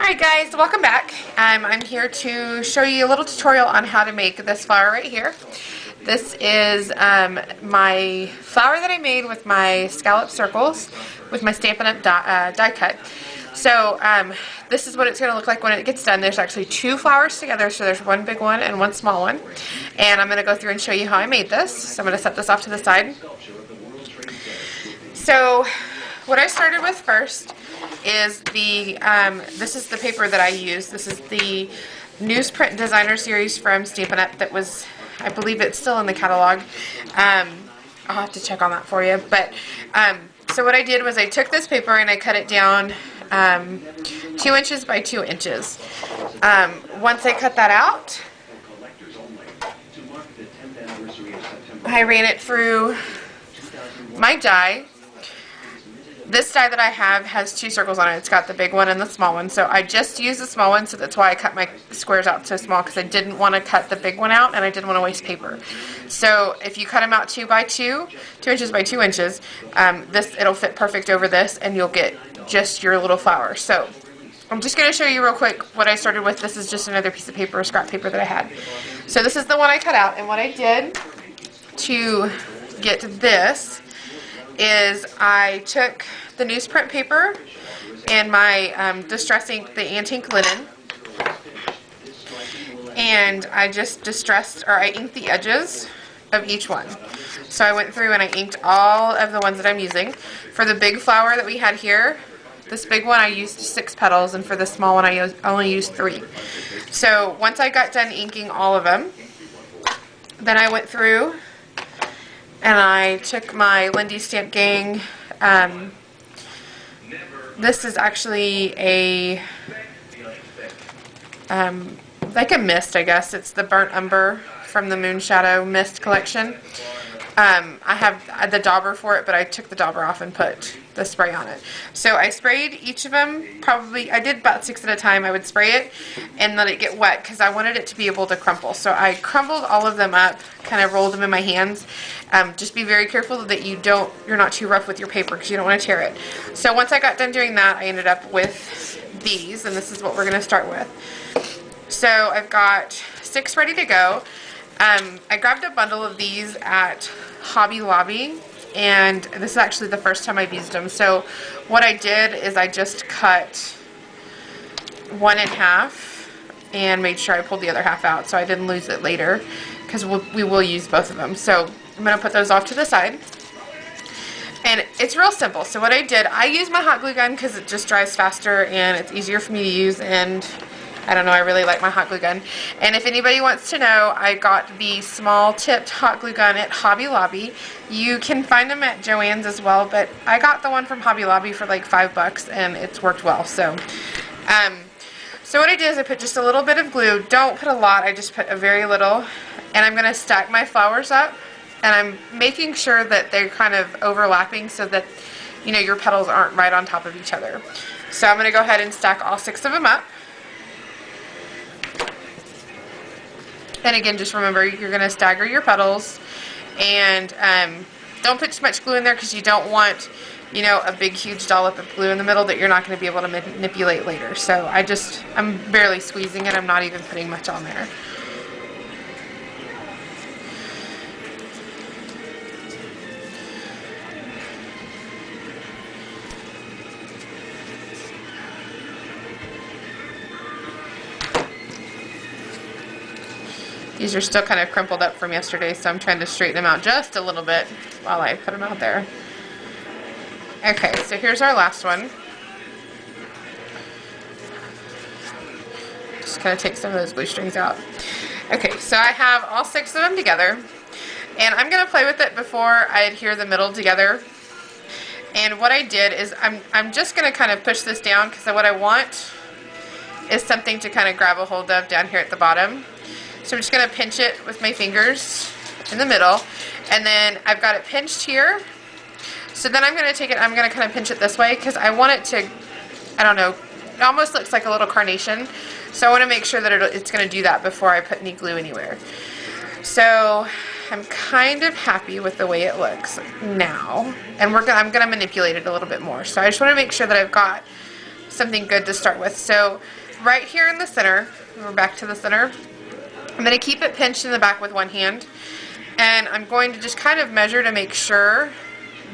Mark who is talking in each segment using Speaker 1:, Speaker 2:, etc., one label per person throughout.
Speaker 1: Alright guys, welcome back. I'm here to show you a little tutorial on how to make this flower right here. This is my flower that I made with my scallop circles with my Stampin' Up! Die cut. So this is what it's going to look like when it gets done. There's actually two flowers together, so there's one big one and one small one. And I'm going to go through and show you how I made this. So I'm going to set this off to the side. So what I started with first is this is the paper that I use. This is the Newsprint Designer Series from Stampin' Up! That was, I believe it's still in the catalog. I'll have to check on that for you. But so what I did was I took this paper and I cut it down 2 inches by 2 inches. Once I cut that out, I ran it through my die. This die that I have has two circles on it. It's got the big one and the small one. So I just used the small one, so that's why I cut my squares out so small, because I didn't want to cut the big one out and I didn't want to waste paper. So if you cut them out 2 by 2, 2 inches by 2 inches, it'll fit perfect over this and you'll get just your little flower. So I'm just going to show you real quick what I started with. This is just another piece of paper, scrap paper that I had. So this is the one I cut out, and what I did to get this is I took the newsprint paper and my Distress ink, the antique linen, and I just I inked the edges of each one. So I went through and I inked all of the ones that I'm using. For the big flower that we had here, this big one I used 6 petals, and for the small one I only used 3. So once I got done inking all of them, then I went through and I took my Lindy Stamp Gang. This is actually a like a mist, I guess. It's the Burnt Umber from the Moonshadow Mist collection. I have the dauber for it, but I took the dauber off and put the spray on it. So I sprayed each of them, I did about 6 at a time. I would spray it and let it get wet because I wanted it to be able to crumple. So I crumbled all of them up, kind of rolled them in my hands. Just be very careful that you're not too rough with your paper because you don't want to tear it. So once I got done doing that, I ended up with these, and this is what we're going to start with. So I've got 6 ready to go. I grabbed a bundle of these at Hobby Lobby, and this is actually the first time I've used them. So what I did is I just cut one in half and made sure I pulled the other half out so I didn't lose it later, because we will use both of them. So I'm going to put those off to the side. And it's real simple. So what I did, I use my hot glue gun because it just dries faster and it's easier for me to use, and I don't know, I really like my hot glue gun. And if anybody wants to know, I got the small tipped hot glue gun at Hobby Lobby. You can find them at Joann's as well, but I got the one from Hobby Lobby for like $5 and it's worked well. So what I did is I put just a little bit of glue. Don't put a lot, I just put a very little. And I'm going to stack my flowers up, and I'm making sure that they're kind of overlapping so that, you know, your petals aren't right on top of each other. So I'm going to go ahead and stack all 6 of them up. And again, just remember, you're going to stagger your petals, and don't put too much glue in there because you don't want, you know, a big huge dollop of glue in the middle that you're not going to be able to manipulate later. So I'm barely squeezing it. I'm not even putting much on there. These are still kind of crumpled up from yesterday, so I'm trying to straighten them out just a little bit while I put them out there. Okay, so here's our last one. Just kind of take some of those glue strings out. Okay, so I have all 6 of them together, and I'm going to play with it before I adhere the middle together. And what I did is I'm just going to kind of push this down, because what I want is something to kind of grab a hold of down here at the bottom. So I'm just going to pinch it with my fingers in the middle, and then I've got it pinched here. So then I'm going to take it, I'm going to kind of pinch it this way because I want it to, I don't know, it almost looks like a little carnation. So I want to make sure that it's going to do that before I put any glue anywhere. So I'm kind of happy with the way it looks now, and I'm going to manipulate it a little bit more. So I just want to make sure that I've got something good to start with. So right here in the center, we're back to the center, I'm going to keep it pinched in the back with one hand, and I'm going to just kind of measure to make sure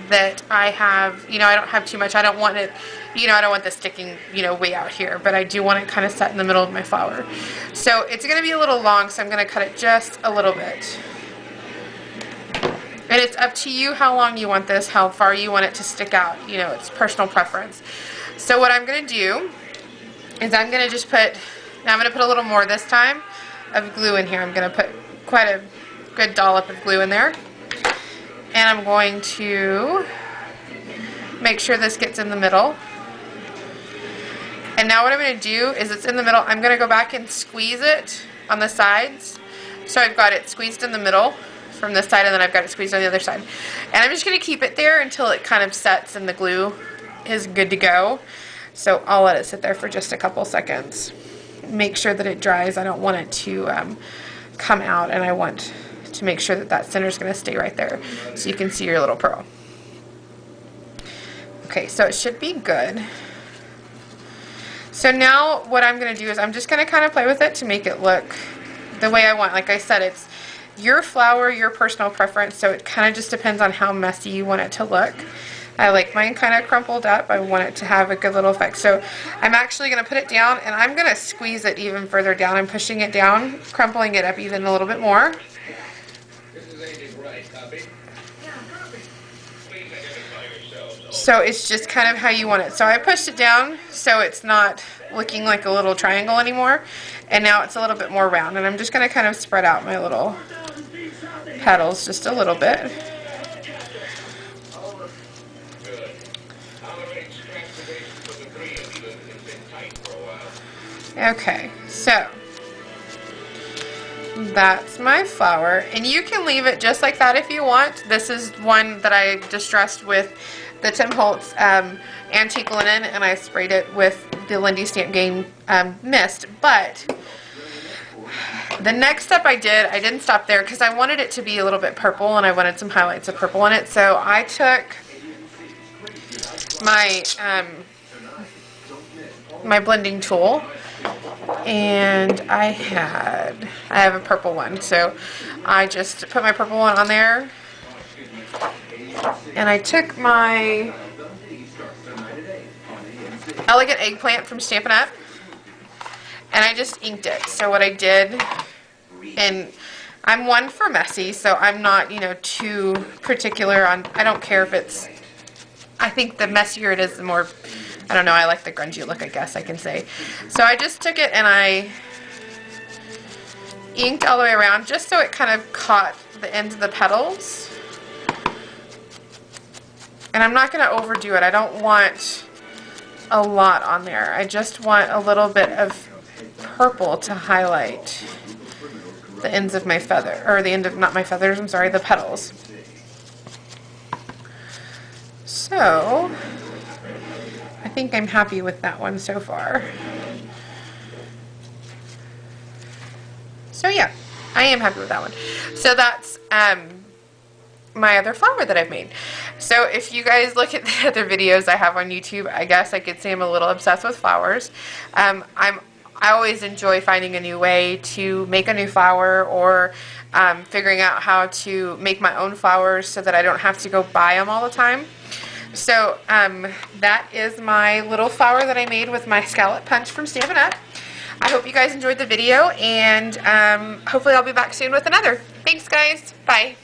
Speaker 1: that I have, I don't have too much. I don't want it, I don't want this sticking, way out here, but I do want it kind of set in the middle of my flower. So it's going to be a little long, so I'm going to cut it just a little bit. And it's up to you how long you want this, how far you want it to stick out. It's personal preference. So what I'm going to do is I'm going to just put, now I'm going to put a little more this time of glue in here. I'm going to put quite a good dollop of glue in there. And I'm going to make sure this gets in the middle. And now what I'm going to do is it's in the middle. I'm going to go back and squeeze it on the sides. So I've got it squeezed in the middle from this side, and then I've got it squeezed on the other side. And I'm just going to keep it there until it kind of sets and the glue is good to go. So I'll let it sit there for just a couple seconds. Make sure that it dries. I don't want it to come out, and I want to make sure that that center is going to stay right there so you can see your little pearl. Okay, so it should be good. So now what I'm going to do is I'm just going to kind of play with it to make it look the way I want. Like I said, it's your flower, your personal preference, so it kind of just depends on how messy you want it to look. I like mine kind of crumpled up. I want it to have a good little effect. So I'm actually going to put it down, and I'm going to squeeze it even further down. I'm pushing it down, crumpling it up even a little bit more. So it's just kind of how you want it. So I pushed it down so it's not looking like a little triangle anymore. And now it's a little bit more round. And I'm just going to kind of spread out my little petals just a little bit. Okay, so that's my flower, and you can leave it just like that if you want. This is one that I distressed with the Tim Holtz antique linen, and I sprayed it with the Lindy Stamp Game mist. But the next step I didn't stop there because I wanted it to be a little bit purple, and I wanted some highlights of purple in it. So I took my my blending tool, and I have a purple one, so I just put my purple one on there, and I took my Elegant Eggplant from Stampin' Up, and I just inked it. So what I did, and I'm one for messy, so I'm not, too particular on, I don't care if it's, I think the messier it is, the more, I don't know, I like the grungy look, I guess I can say. So I just took it and I inked all the way around just so it kind of caught the ends of the petals. And I'm not going to overdo it. I don't want a lot on there. I just want a little bit of purple to highlight the ends of my feather, or the end of, not my feathers, I'm sorry, the petals. So I think I'm happy with that one so far. So yeah, I am happy with that one. So that's my other flower that I've made. So if you guys look at the other videos I have on YouTube, I guess I could say I'm a little obsessed with flowers. I always enjoy finding a new way to make a new flower, or figuring out how to make my own flowers so that I don't have to go buy them all the time. So that is my little flower that I made with my scallop punch from Stampin' Up. I hope you guys enjoyed the video, and hopefully I'll be back soon with another. Thanks guys. Bye.